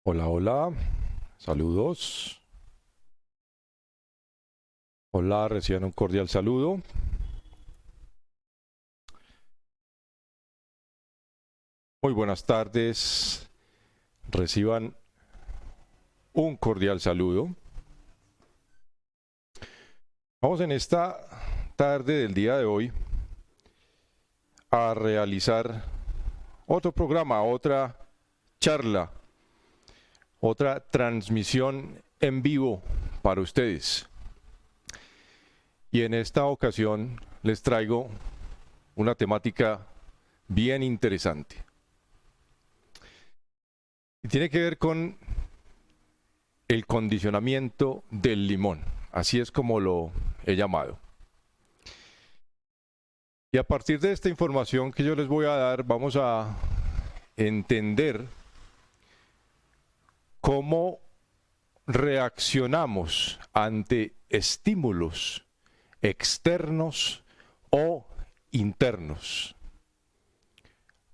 Hola, hola, saludos. Hola, reciban un cordial saludo. Muy buenas tardes, reciban un cordial saludo. Vamos en esta tarde del día de hoy a realizar otro programa, otra charla, otra transmisión en vivo para ustedes. Y en esta ocasión les traigo una temática bien interesante. Y tiene que ver con el condicionamiento del limón. Así es como lo he llamado. Y a partir de esta información que yo les voy a dar, vamos a entender cómo reaccionamos ante estímulos externos o internos,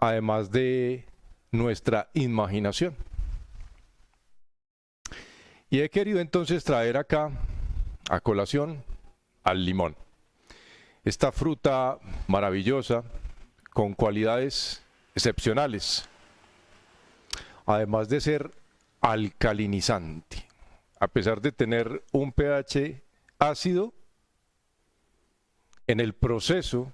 además de nuestra imaginación. Y he querido entonces traer acá a colación al limón. Esta fruta maravillosa con cualidades excepcionales, además de ser alcalinizante. A pesar de tener un pH ácido, en el proceso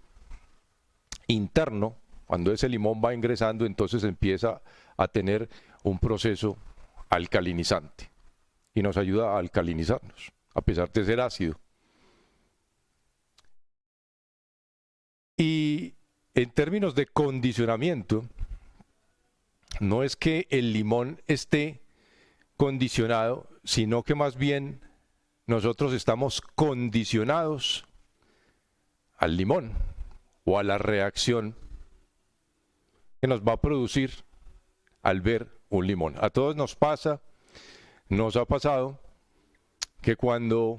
interno, cuando ese limón va ingresando, entonces empieza a tener un proceso alcalinizante y nos ayuda a alcalinizarnos, a pesar de ser ácido. Y en términos de condicionamiento, no es que el limón esté condicionado, sino que más bien nosotros estamos condicionados al limón o a la reacción que nos va a producir al ver un limón. A todos nos pasa, nos ha pasado, que cuando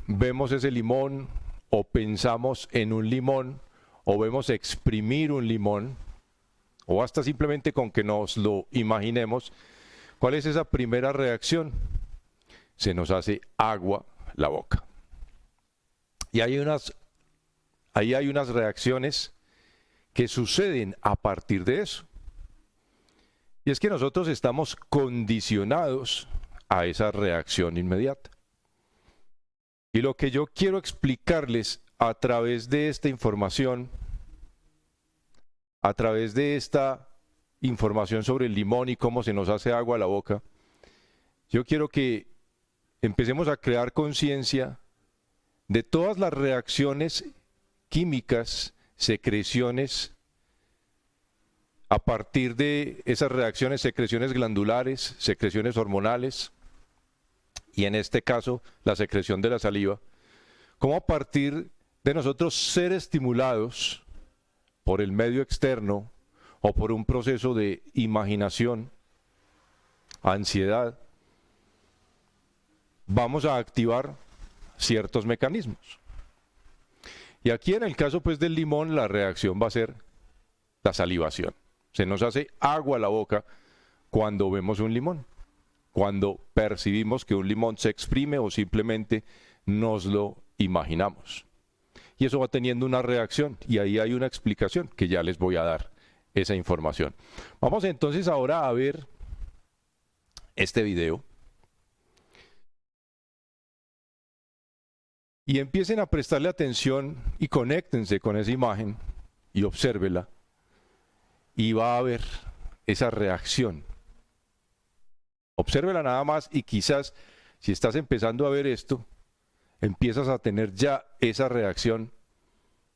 vemos ese limón o pensamos en un limón o vemos exprimir un limón, o hasta simplemente con que nos lo imaginemos, ¿cuál es esa primera reacción? Se nos hace agua la boca. Y ahí hay unas reacciones que suceden a partir de eso. Y es que nosotros estamos condicionados a esa reacción inmediata. Y lo que yo quiero explicarles a través de esta información, a través de esta información sobre el limón y cómo se nos hace agua a la boca, yo quiero que empecemos a crear conciencia de todas las reacciones químicas, secreciones, a partir de esas reacciones, secreciones glandulares, secreciones hormonales, y en este caso la secreción de la saliva, cómo a partir de nosotros ser estimulados por el medio externo o por un proceso de imaginación, ansiedad, vamos a activar ciertos mecanismos. Y aquí en el caso pues del limón la reacción va a ser la salivación. Se nos hace agua a la boca cuando vemos un limón, cuando percibimos que un limón se exprime o simplemente nos lo imaginamos. Y eso va teniendo una reacción y ahí hay una explicación que ya les voy a dar esa información. Vamos entonces ahora a ver este video y empiecen a prestarle atención y conéctense con esa imagen y obsérvela y va a haber esa reacción. Obsérvela nada más y quizás si estás empezando a ver esto, empiezas a tener ya esa reacción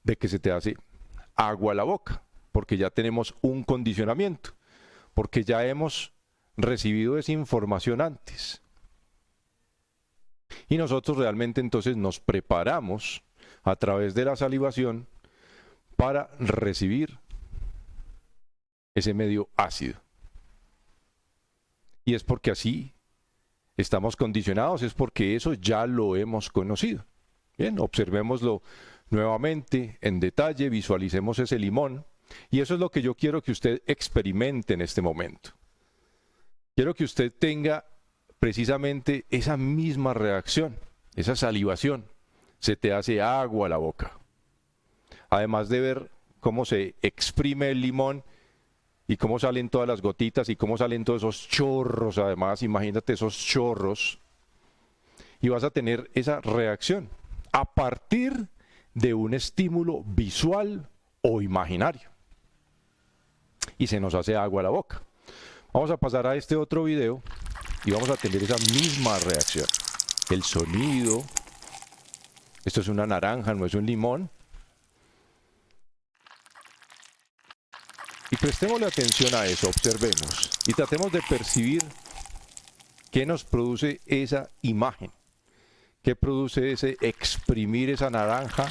de que se te hace agua a la boca, porque ya tenemos un condicionamiento, porque ya hemos recibido esa información antes. Y nosotros realmente entonces nos preparamos a través de la salivación para recibir ese medio ácido. Y es porque así estamos condicionados, es porque eso ya lo hemos conocido. Bien, observémoslo nuevamente en detalle, visualicemos ese limón y eso es lo que yo quiero que usted experimente en este momento. quiero que usted tenga precisamente esa misma reacción, esa salivación. Se te hace agua a la boca. Además de ver cómo se exprime el limón y cómo salen todas las gotitas y cómo salen todos esos chorros, además, imagínate esos chorros. Y vas a tener esa reacción a partir de un estímulo visual o imaginario. Y se nos hace agua a la boca. Vamos a pasar a este otro video y vamos a tener esa misma reacción. El sonido. Esto es una naranja, no es un limón. Y prestémosle atención a eso, observemos y tratemos de percibir qué nos produce esa imagen, qué produce ese exprimir esa naranja,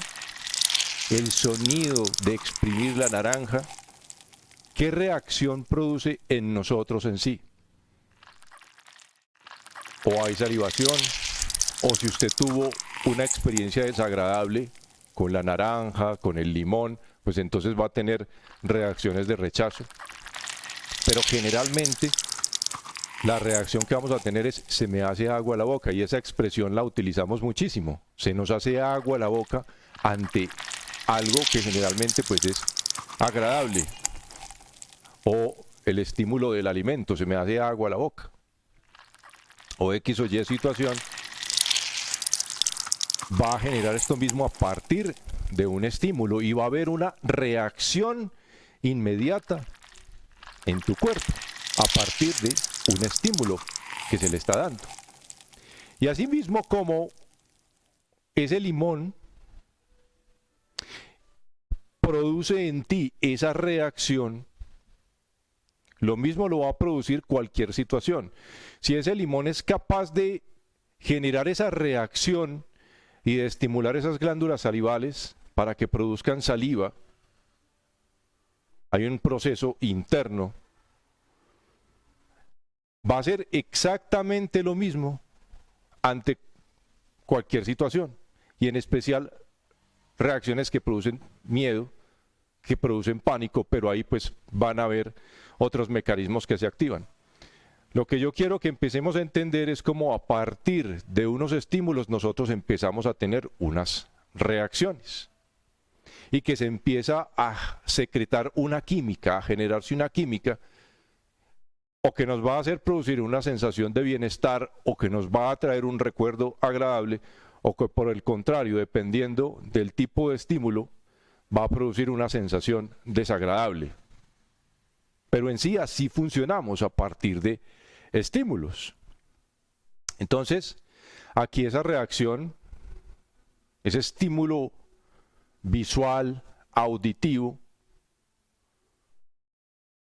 el sonido de exprimir la naranja, qué reacción produce en nosotros en sí. O hay salivación, o si usted tuvo una experiencia desagradable con la naranja, con el limón, pues entonces va a tener reacciones de rechazo. Pero generalmente la reacción que vamos a tener es se me hace agua a la boca, y esa expresión la utilizamos muchísimo. Se nos hace agua a la boca ante algo que generalmente pues es agradable, o el estímulo del alimento, se me hace agua a la boca, o X o Y situación va a generar esto mismo a partir de un estímulo y va a haber una reacción inmediata en tu cuerpo a partir de un estímulo que se le está dando. Y así mismo como ese limón produce en ti esa reacción, lo mismo lo va a producir cualquier situación. Si ese limón es capaz de generar esa reacción y de estimular esas glándulas salivales para que produzcan saliva, hay un proceso interno. Va a ser exactamente lo mismo ante cualquier situación, y en especial reacciones que producen miedo, que producen pánico, pero ahí pues van a haber otros mecanismos que se activan. Lo que yo quiero que empecemos a entender es cómo a partir de unos estímulos nosotros empezamos a tener unas reacciones y que se empieza a secretar una química, a generarse una química, o que nos va a hacer producir una sensación de bienestar, o que nos va a traer un recuerdo agradable, o que por el contrario, dependiendo del tipo de estímulo, va a producir una sensación desagradable. Pero en sí así funcionamos a partir de estímulos. Entonces, aquí esa reacción, ese estímulo visual, auditivo,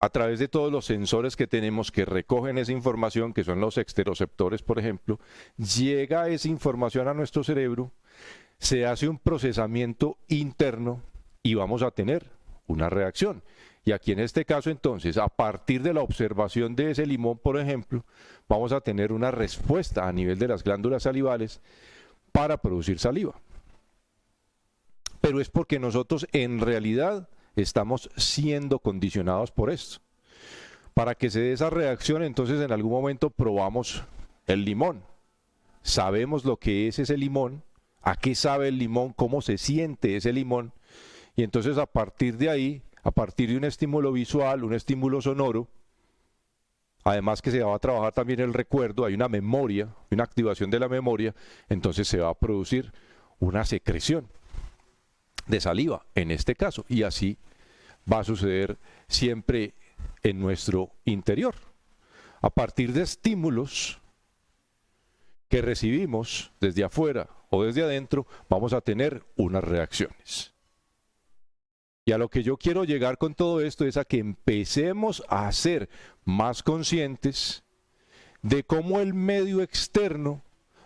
a través de todos los sensores que tenemos que recogen esa información, que son los exteroceptores, por ejemplo, llega esa información a nuestro cerebro, se hace un procesamiento interno y vamos a tener una reacción. Y aquí en este caso entonces, a partir de la observación de ese limón, por ejemplo, vamos a tener una respuesta a nivel de las glándulas salivales para producir saliva. Pero es porque nosotros en realidad estamos siendo condicionados por esto. Para que se dé esa reacción, entonces en algún momento probamos el limón. Sabemos lo que es ese limón, a qué sabe el limón, cómo se siente ese limón, y entonces a partir de ahí, a partir de un estímulo visual, un estímulo sonoro, además que se va a trabajar también el recuerdo, hay una memoria, una activación de la memoria, entonces se va a producir una secreción de saliva, en este caso, y así va a suceder siempre en nuestro interior. A partir de estímulos que recibimos desde afuera o desde adentro, vamos a tener unas reacciones. Y a lo que yo quiero llegar con todo esto es a que empecemos a ser más conscientes de cómo el medio externo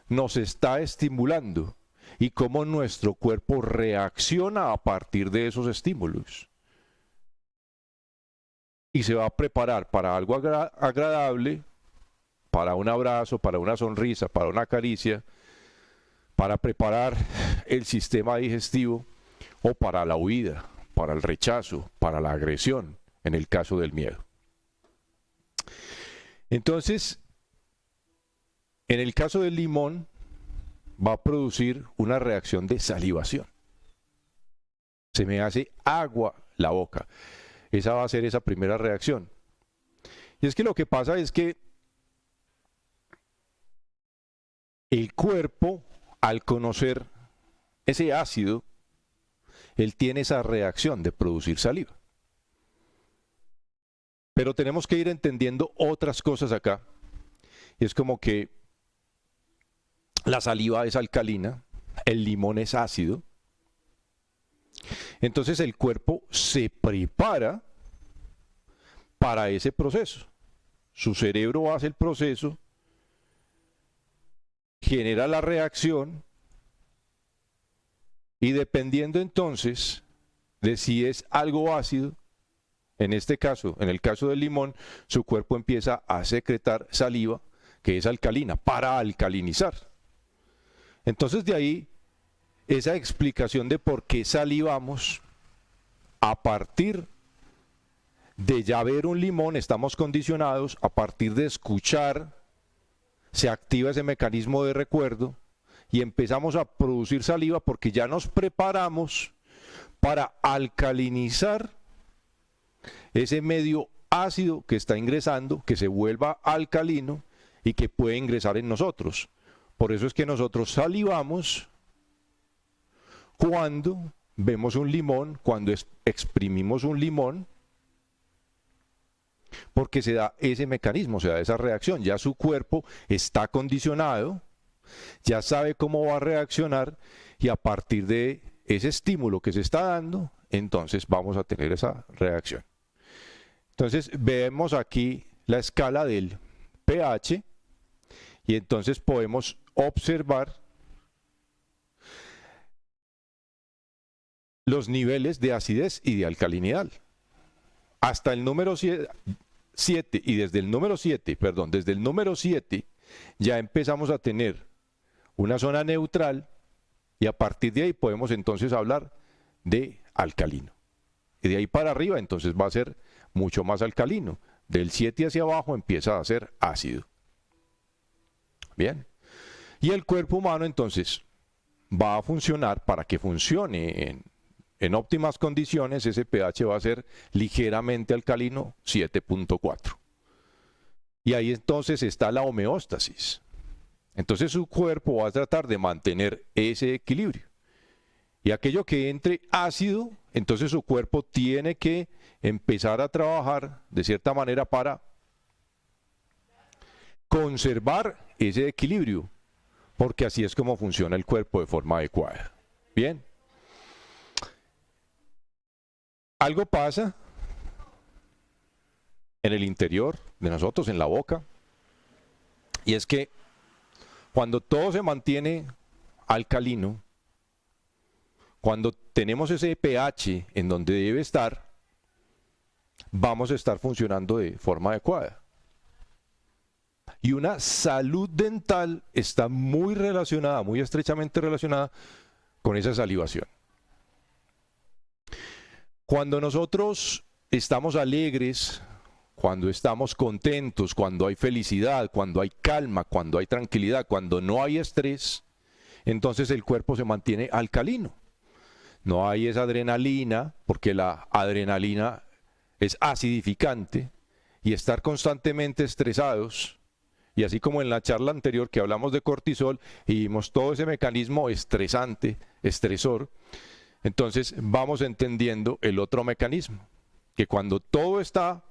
nos está estimulando y cómo nuestro cuerpo reacciona a partir de esos estímulos. Y se va a preparar para algo agradable, para un abrazo, para una sonrisa, para una caricia, para preparar el sistema digestivo, o para la huida, para el rechazo, para la agresión, en el caso del miedo. Entonces, en el caso del limón, va a producir una reacción de salivación. Se me hace agua la boca. Esa va a ser esa primera reacción. Y es que lo que pasa es que el cuerpo, al conocer ese ácido, él tiene esa reacción de producir saliva. Pero tenemos que ir entendiendo otras cosas acá. Y es como que la saliva es alcalina, el limón es ácido. Entonces el cuerpo se prepara para ese proceso. Su cerebro hace el proceso, genera la reacción y dependiendo entonces de si es algo ácido, en este caso, en el caso del limón, su cuerpo empieza a secretar saliva que es alcalina para alcalinizar. Entonces de ahí esa explicación de por qué salivamos a partir de ya ver un limón, estamos condicionados, a partir de escuchar, se activa ese mecanismo de recuerdo y empezamos a producir saliva porque ya nos preparamos para alcalinizar ese medio ácido que está ingresando, que se vuelva alcalino y que puede ingresar en nosotros. Por eso es que nosotros salivamos cuando vemos un limón, cuando exprimimos un limón, porque se da ese mecanismo, se da esa reacción. Ya su cuerpo está condicionado, ya sabe cómo va a reaccionar y a partir de ese estímulo que se está dando, entonces vamos a tener esa reacción. Entonces vemos aquí la escala del pH y entonces podemos observar los niveles de acidez y de alcalinidad. Hasta el número 7 y desde el número 7, desde el número 7 ya empezamos a tener una zona neutral y a partir de ahí podemos entonces hablar de alcalino. Y de ahí para arriba entonces va a ser mucho más alcalino. Del 7 hacia abajo empieza a ser ácido. Bien. Y el cuerpo humano entonces va a funcionar para que funcione en óptimas condiciones, ese pH va a ser ligeramente alcalino, 7.4. Y ahí entonces está la homeostasis. Entonces su cuerpo va a tratar de mantener ese equilibrio. Y aquello que entre ácido, entonces su cuerpo tiene que empezar a trabajar de cierta manera para conservar ese equilibrio, porque así es como funciona el cuerpo de forma adecuada. Bien. Algo pasa en el interior de nosotros, en la boca, y es que cuando todo se mantiene alcalino, cuando tenemos ese pH en donde debe estar, vamos a estar funcionando de forma adecuada. Y una salud dental está muy relacionada, muy estrechamente relacionada con esa salivación. Cuando nosotros estamos alegres, cuando estamos contentos, cuando hay felicidad, cuando hay calma, cuando hay tranquilidad, cuando no hay estrés, entonces el cuerpo se mantiene alcalino. No hay esa adrenalina, porque la adrenalina es acidificante, y estar constantemente estresados, y así como en la charla anterior que hablamos de cortisol y vimos todo ese mecanismo estresante, estresor, entonces vamos entendiendo el otro mecanismo, que cuando todo está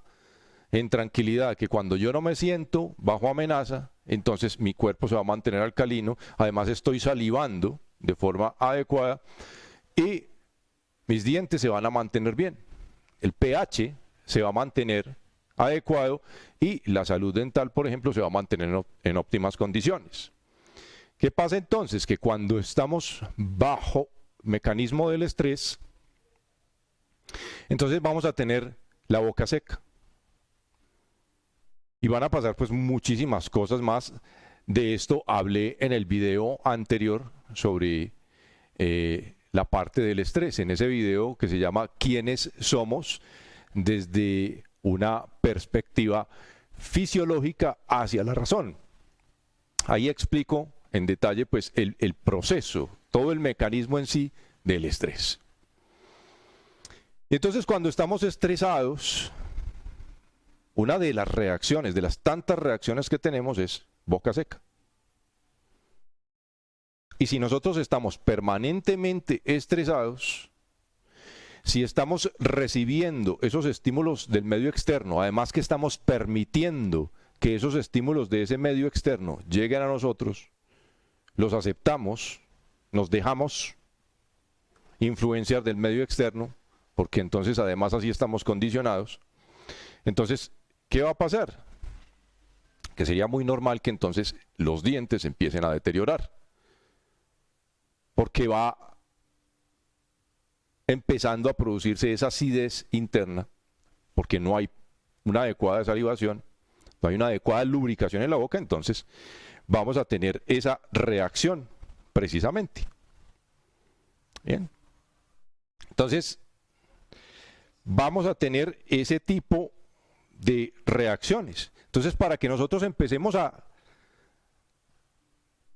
en tranquilidad, que cuando yo no me siento bajo amenaza, entonces mi cuerpo se va a mantener alcalino, además estoy salivando de forma adecuada y mis dientes se van a mantener bien, el pH se va a mantener adecuado y la salud dental, por ejemplo, se va a mantener en óptimas condiciones. ¿Qué pasa entonces? Que cuando estamos bajo mecanismo del estrés, entonces vamos a tener la boca seca. Y van a pasar pues muchísimas cosas más. De esto hablé en el video anterior sobre la parte del estrés. En ese video que se llama ¿Quiénes somos? Desde una perspectiva fisiológica hacia la razón. Ahí explico en detalle pues el proceso, todo el mecanismo en sí del estrés. Entonces, cuando estamos estresados, una de las reacciones, de las tantas reacciones que tenemos, es boca seca. Y si nosotros estamos permanentemente estresados, si estamos recibiendo esos estímulos del medio externo, además que estamos permitiendo que esos estímulos de ese medio externo lleguen a nosotros, los aceptamos, nos dejamos influenciar del medio externo, porque entonces además así estamos condicionados. Entonces, ¿qué va a pasar? Que sería muy normal que entonces los dientes empiecen a deteriorar, porque va empezando a producirse esa acidez interna, porque no hay una adecuada salivación, no hay una adecuada lubricación en la boca, entonces vamos a tener esa reacción precisamente. Bien. Entonces, vamos a tener ese tipo de reacciones. Entonces, para que nosotros empecemos a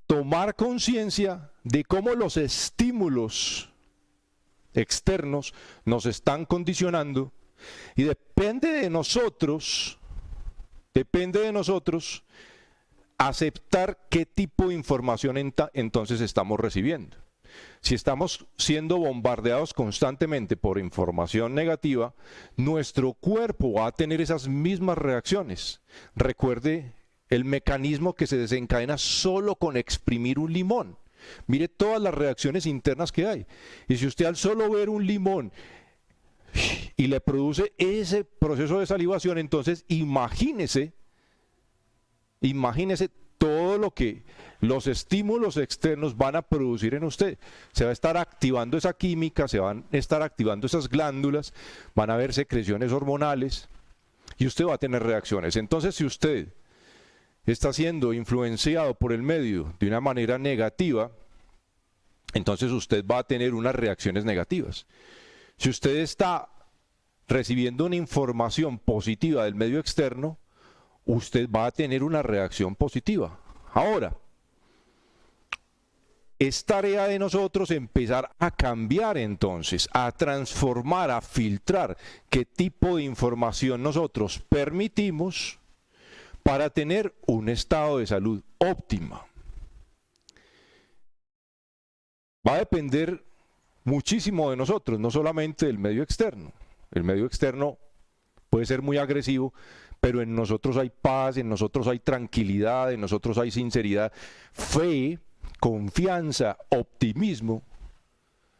tomar conciencia de cómo los estímulos externos nos están condicionando, y depende de nosotros aceptar qué tipo de información entonces estamos recibiendo. Si estamos siendo bombardeados constantemente por información negativa, nuestro cuerpo va a tener esas mismas reacciones. Recuerde el mecanismo que se desencadena solo con exprimir un limón. Mire todas las reacciones internas que hay. Y si usted al solo ver un limón y le produce ese proceso de salivación, entonces imagínese todo lo que los estímulos externos van a producir en usted. Se va a estar activando esa química, se van a estar activando esas glándulas, van a haber secreciones hormonales y usted va a tener reacciones. Entonces, si usted está siendo influenciado por el medio de una manera negativa, entonces usted va a tener unas reacciones negativas. Si usted está recibiendo una información positiva del medio externo, usted va a tener una reacción positiva. Ahora, es tarea de nosotros empezar a cambiar entonces, a transformar, a filtrar qué tipo de información nosotros permitimos para tener un estado de salud óptima. Va a depender muchísimo de nosotros, no solamente del medio externo. El medio externo puede ser muy agresivo, pero en nosotros hay paz, en nosotros hay tranquilidad, en nosotros hay sinceridad, fe, confianza, optimismo.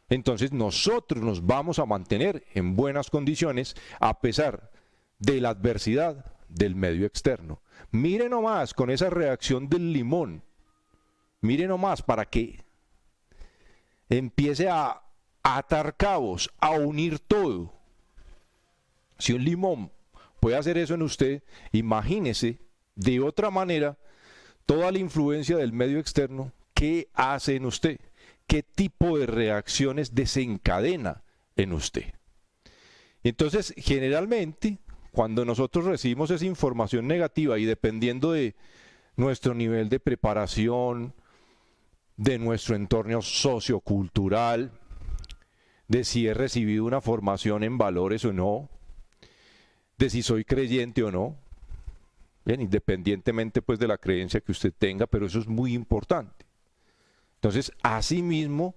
Entonces nosotros nos vamos a mantener en buenas condiciones a pesar de la adversidad del medio externo. Mire nomás con esa reacción del limón, mire nomás para que empiece a atar cabos, a unir todo. Si un limón puede hacer eso en usted, imagínese de otra manera toda la influencia del medio externo, ¿qué hace en usted? ¿Qué tipo de reacciones desencadena en usted? Entonces, generalmente, cuando nosotros recibimos esa información negativa y dependiendo de nuestro nivel de preparación, de nuestro entorno sociocultural, de si he recibido una formación en valores o no, de si soy creyente o no, bien, independientemente pues de la creencia que usted tenga, pero eso es muy importante. Entonces, asimismo,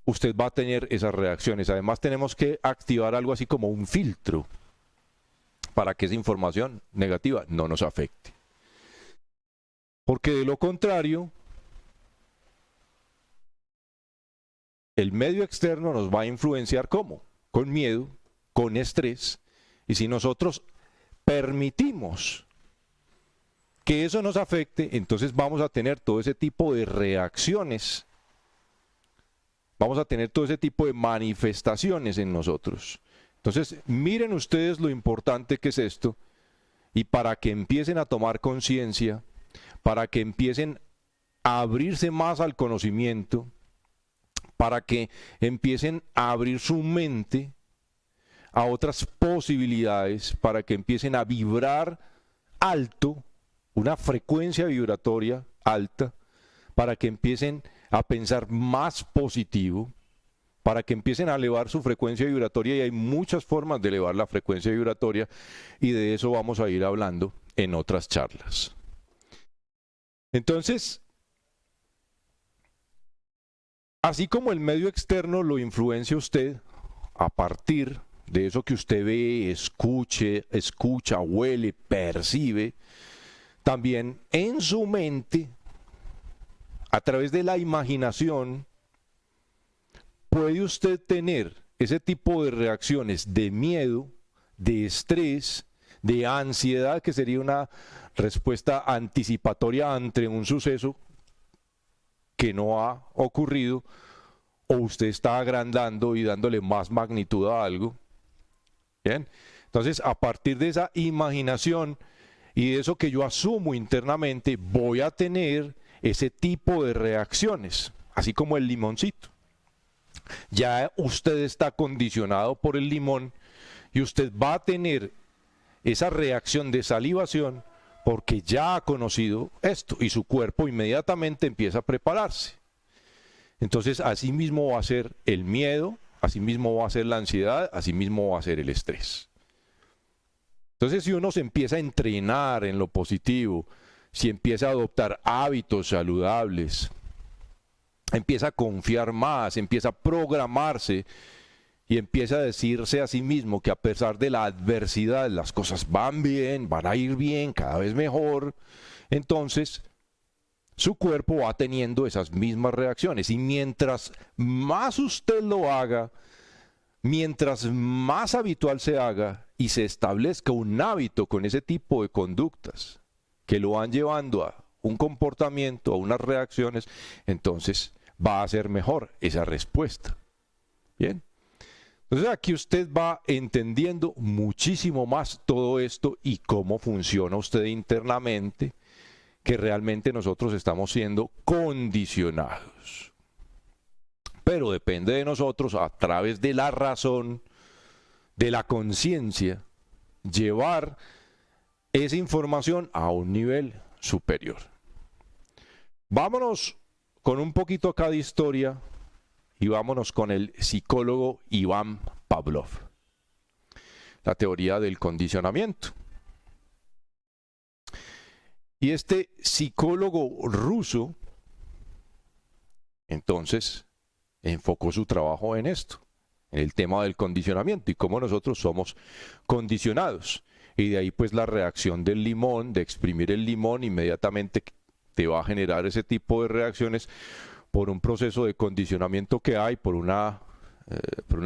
usted va a tener esas reacciones. Además, tenemos que activar algo así como un filtro para que esa información negativa no nos afecte. Porque de lo contrario, el medio externo nos va a influenciar ¿cómo? Con miedo, con estrés. Y si nosotros permitimos que eso nos afecte, entonces vamos a tener todo ese tipo de reacciones, vamos a tener todo ese tipo de manifestaciones en nosotros. Entonces, miren ustedes lo importante que es esto, y para que empiecen a tomar conciencia, para que empiecen a abrirse más al conocimiento, para que empiecen a abrir su mente a otras posibilidades, para que empiecen a vibrar alto, una frecuencia vibratoria alta, para que empiecen a pensar más positivo, para que empiecen a elevar su frecuencia vibratoria, y hay muchas formas de elevar la frecuencia vibratoria, y de eso vamos a ir hablando en otras charlas. Entonces, así como el medio externo lo influencia a usted a partir de eso que usted ve, escucha, huele, percibe, también en su mente, a través de la imaginación, puede usted tener ese tipo de reacciones de miedo, de estrés, de ansiedad, que sería una respuesta anticipatoria ante un suceso que no ha ocurrido, o usted está agrandando y dándole más magnitud a algo. Bien, entonces a partir de esa imaginación y de eso que yo asumo internamente, voy a tener ese tipo de reacciones, así como el limoncito. Ya usted está condicionado por el limón y usted va a tener esa reacción de salivación porque ya ha conocido esto y su cuerpo inmediatamente empieza a prepararse. Entonces, así mismo va a ser el miedo, así mismo va a ser la ansiedad, así mismo va a ser el estrés. Entonces, si uno se empieza a entrenar en lo positivo, si empieza a adoptar hábitos saludables, empieza a confiar más, empieza a programarse y empieza a decirse a sí mismo que a pesar de la adversidad las cosas van bien, van a ir bien, cada vez mejor, entonces su cuerpo va teniendo esas mismas reacciones. Y mientras más usted lo haga, mientras más habitual se haga y se establezca un hábito con ese tipo de conductas que lo van llevando a un comportamiento, a unas reacciones, entonces va a ser mejor esa respuesta. Bien. Entonces aquí usted va entendiendo muchísimo más todo esto y cómo funciona usted internamente, que realmente nosotros estamos siendo condicionados. Pero depende de nosotros, a través de la razón, de la conciencia, llevar esa información a un nivel superior. Vámonos con un poquito acá de historia y vámonos con el psicólogo Iván Pavlov. La teoría del condicionamiento. Y este psicólogo ruso, entonces, enfocó su trabajo en esto, en el tema del condicionamiento y cómo nosotros somos condicionados. Y de ahí pues la reacción del limón, de exprimir el limón, inmediatamente te va a generar ese tipo de reacciones por un proceso de condicionamiento que hay, por una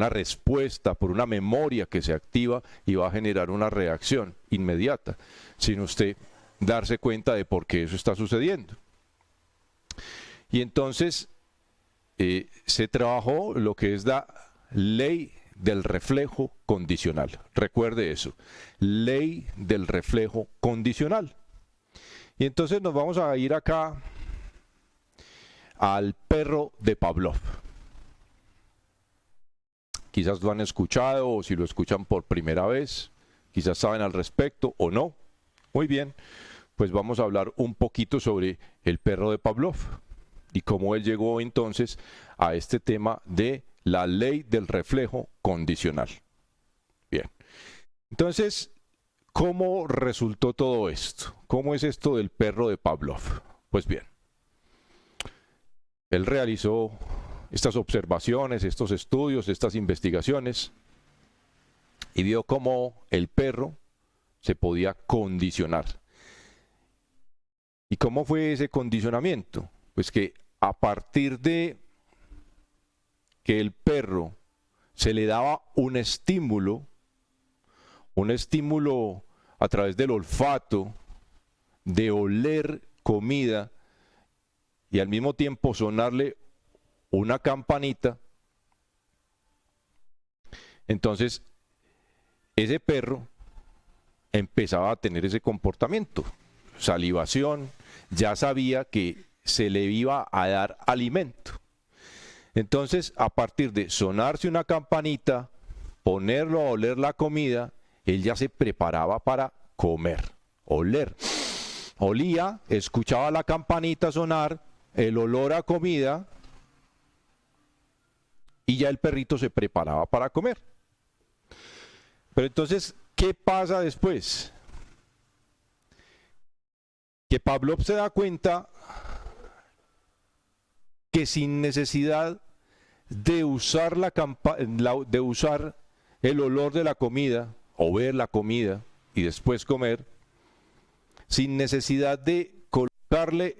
respuesta, por una memoria que se activa y va a generar una reacción inmediata, sin usted darse cuenta de por qué eso está sucediendo. Y entonces se trabajó lo que es la ley del reflejo condicional. Recuerde eso, ley del reflejo condicional. Y entonces nos vamos a ir acá al perro de Pavlov. Quizás lo han escuchado o si lo escuchan por primera vez, quizás saben al respecto o no. Muy bien, pues vamos a hablar un poquito sobre el perro de Pavlov y cómo él llegó entonces a este tema de la ley del reflejo condicional. Bien, entonces, ¿cómo resultó todo esto? ¿Cómo es esto del perro de Pavlov? Pues bien, él realizó estas observaciones, estos estudios, estas investigaciones y vio cómo el perro se podía condicionar. ¿Y cómo fue ese condicionamiento? Pues que a partir de que el perro se le daba un estímulo a través del olfato, de oler comida y al mismo tiempo sonarle una campanita, entonces ese perro empezaba a tener ese comportamiento, salivación, ya sabía que se le iba a dar alimento. Entonces, a partir de sonarse una campanita, ponerlo a oler la comida, él ya se preparaba para comer. oler. Olía, escuchaba la campanita sonar, el olor a comida, y ya el perrito se preparaba para comer. Pero entonces, ¿qué pasa después? Que Pavlov se da cuenta que sin necesidad de usar, de usar el olor de la comida, o ver la comida y después comer, sin necesidad de colocarle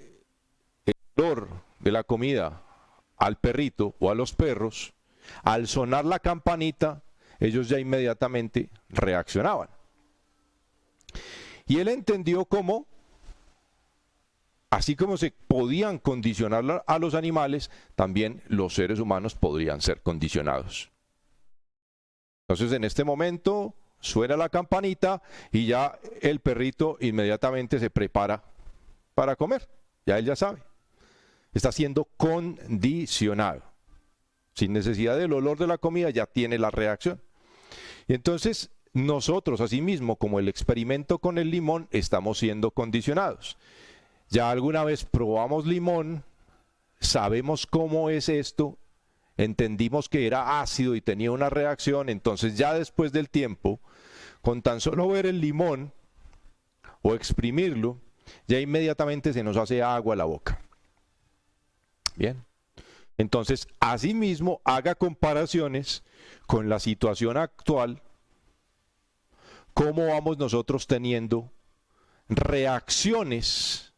el olor de la comida al perrito o a los perros, al sonar la campanita, ellos ya inmediatamente reaccionaban. Y él entendió cómo, así como se podían condicionar a los animales, también los seres humanos podrían ser condicionados. Entonces, en este momento suena la campanita y ya el perrito inmediatamente se prepara para comer. Ya él ya sabe. Está siendo condicionado. Sin necesidad del olor de la comida ya tiene la reacción. Y entonces nosotros, asimismo, como el experimento con el limón, estamos siendo condicionados. Ya alguna vez probamos limón, sabemos cómo es esto, entendimos que era ácido y tenía una reacción, entonces ya después del tiempo, con tan solo ver el limón o exprimirlo, ya inmediatamente se nos hace agua a la boca. Bien. Entonces, asimismo, haga comparaciones con la situación actual, cómo vamos nosotros teniendo reacciones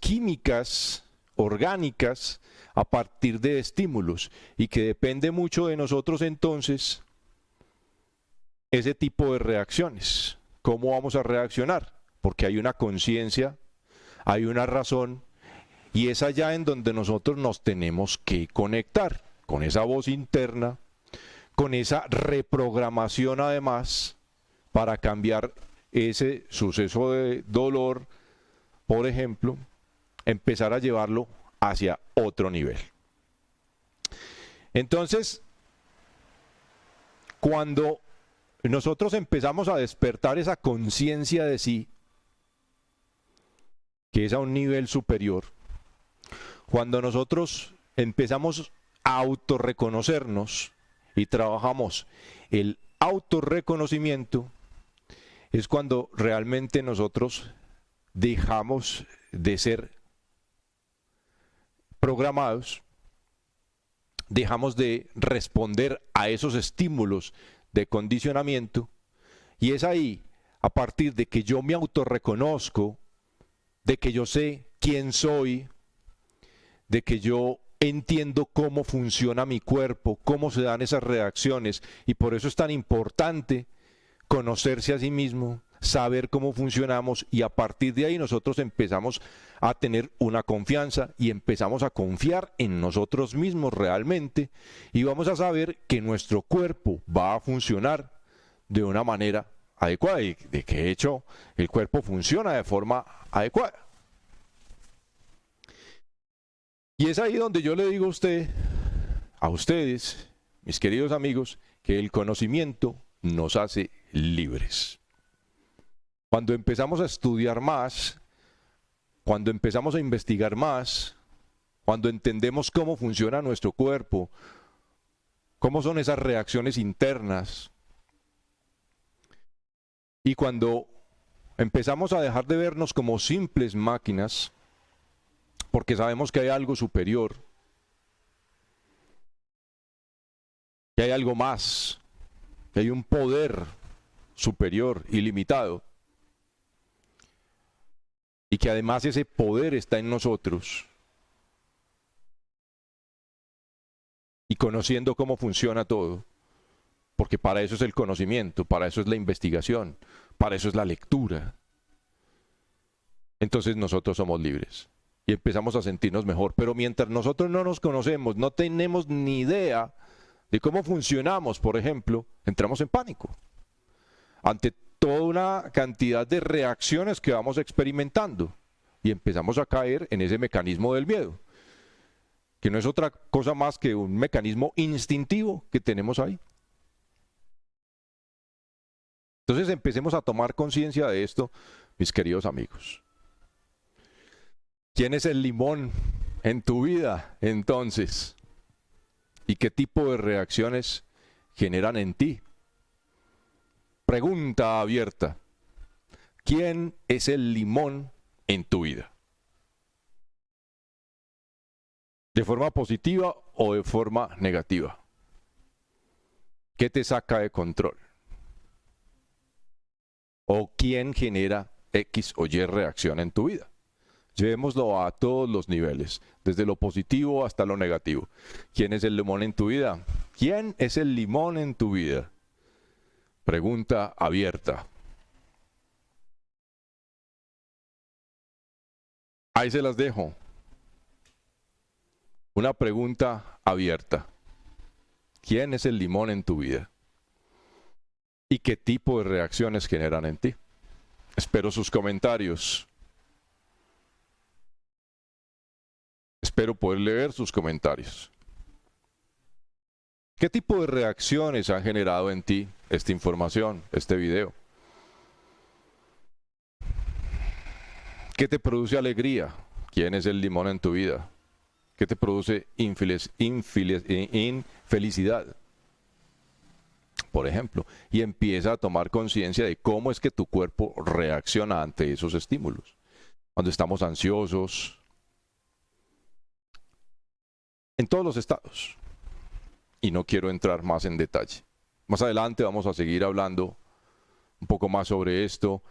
químicas, orgánicas, a partir de estímulos, y que depende mucho de nosotros entonces ese tipo de reacciones. ¿Cómo vamos a reaccionar? Porque hay una conciencia, hay una razón, y es allá en donde nosotros nos tenemos que conectar, con esa voz interna, con esa reprogramación además, para cambiar ese suceso de dolor, por ejemplo, empezar a llevarlo hacia otro nivel. Entonces, cuando nosotros empezamos a despertar esa conciencia de sí, que es a un nivel superior, cuando nosotros empezamos a autorreconocernos y trabajamos el autorreconocimiento, es cuando realmente nosotros dejamos de ser programados, dejamos de responder a esos estímulos de condicionamiento, y es ahí, a partir de que yo me autorreconozco, de que yo sé quién soy, de que yo entiendo cómo funciona mi cuerpo, cómo se dan esas reacciones, y por eso es tan importante conocerse a sí mismo, saber cómo funcionamos, y a partir de ahí nosotros empezamos a tener una confianza y empezamos a confiar en nosotros mismos realmente, y vamos a saber que nuestro cuerpo va a funcionar de una manera adecuada, y de que de hecho el cuerpo funciona de forma adecuada. Y es ahí donde yo le digo a ustedes, mis queridos amigos, que el conocimiento nos hace libres. Cuando empezamos a estudiar más, cuando empezamos a investigar más, cuando entendemos cómo funciona nuestro cuerpo, cómo son esas reacciones internas, y cuando empezamos a dejar de vernos como simples máquinas, porque sabemos que hay algo superior, que hay algo más, que hay un poder superior, ilimitado, y que además ese poder está en nosotros. Y conociendo cómo funciona todo, porque para eso es el conocimiento, para eso es la investigación, para eso es la lectura. Entonces nosotros somos libres y empezamos a sentirnos mejor. Pero mientras nosotros no nos conocemos, no tenemos ni idea de cómo funcionamos, por ejemplo, entramos en pánico ante toda una cantidad de reacciones que vamos experimentando, y empezamos a caer en ese mecanismo del miedo, que no es otra cosa más que un mecanismo instintivo que tenemos ahí. Entonces empecemos a tomar conciencia de esto, mis queridos amigos. ¿Quién es el limón en tu vida entonces? ¿Y qué tipo de reacciones generan en ti? Pregunta abierta. ¿Quién es el limón en tu vida? ¿De forma positiva o de forma negativa? ¿Qué te saca de control? ¿O quién genera X o Y reacción en tu vida? Llevémoslo a todos los niveles, desde lo positivo hasta lo negativo. ¿Quién es el limón en tu vida? ¿Quién es el limón en tu vida? Pregunta abierta. Ahí se las dejo. Una pregunta abierta. ¿Quién es el limón en tu vida? ¿Y qué tipo de reacciones generan en ti? Espero sus comentarios. Espero poder leer sus comentarios. ¿Qué tipo de reacciones han generado en ti esta información, este video? ¿Qué te produce alegría? ¿Quién es el limón en tu vida? ¿Qué te produce infelicidad? Por ejemplo, y empieza a tomar conciencia de cómo es que tu cuerpo reacciona ante esos estímulos. Cuando estamos ansiosos, en todos los estados. Y no quiero entrar más en detalle. Más adelante vamos a seguir hablando un poco más sobre esto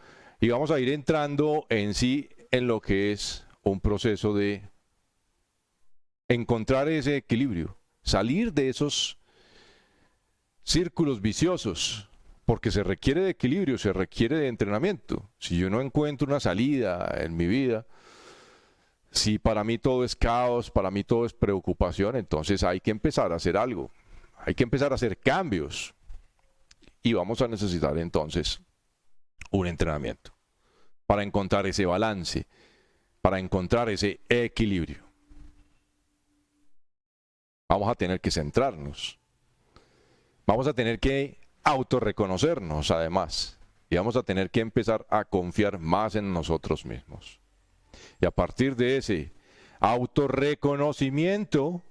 y vamos a ir entrando en sí en lo que es un proceso de encontrar ese equilibrio, salir de esos círculos viciosos, porque se requiere de equilibrio, se requiere de entrenamiento. Si yo no encuentro una salida en mi vida, si para mí todo es caos, para mí todo es preocupación, entonces hay que empezar a hacer algo, hay que empezar a hacer cambios y vamos a necesitar entonces un entrenamiento para encontrar ese balance, para encontrar ese equilibrio. Vamos a tener que centrarnos. Vamos a tener que autorreconocernos además. Y vamos a tener que empezar a confiar más en nosotros mismos. Y a partir de ese autorreconocimiento,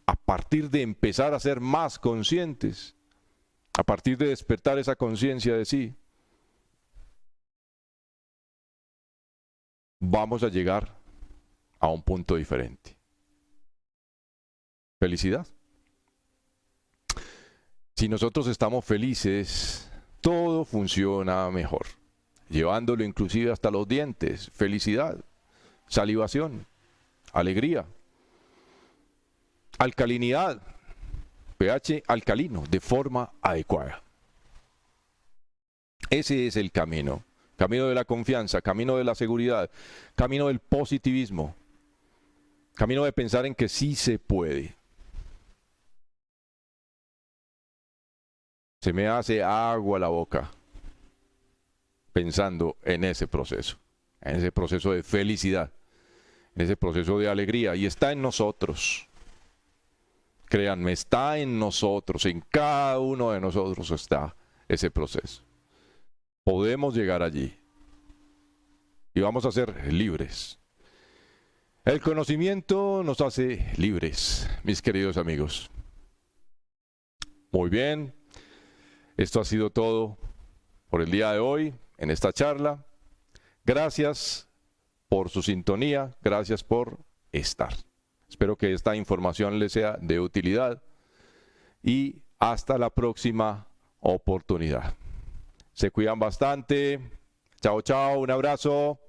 a partir de empezar a ser más conscientes, a partir de despertar esa conciencia de sí, vamos a llegar a un punto diferente. Felicidad. Si nosotros estamos felices, todo funciona mejor, llevándolo inclusive hasta los dientes. Felicidad, salivación, alegría, alcalinidad, pH alcalino, de forma adecuada. Ese es el camino. Camino de la confianza, camino de la seguridad, camino del positivismo, camino de pensar en que sí se puede. Se me hace agua la boca pensando en ese proceso de felicidad, en ese proceso de alegría. Y está en nosotros. Créanme, está en nosotros, en cada uno de nosotros está ese proceso. Podemos llegar allí y vamos a ser libres. El conocimiento nos hace libres, mis queridos amigos. Muy bien. Esto ha sido todo por el día de hoy en esta charla. Gracias por su sintonía, gracias por estar. Espero que esta información les sea de utilidad y hasta la próxima oportunidad. Se cuidan bastante. Chao, chao, un abrazo.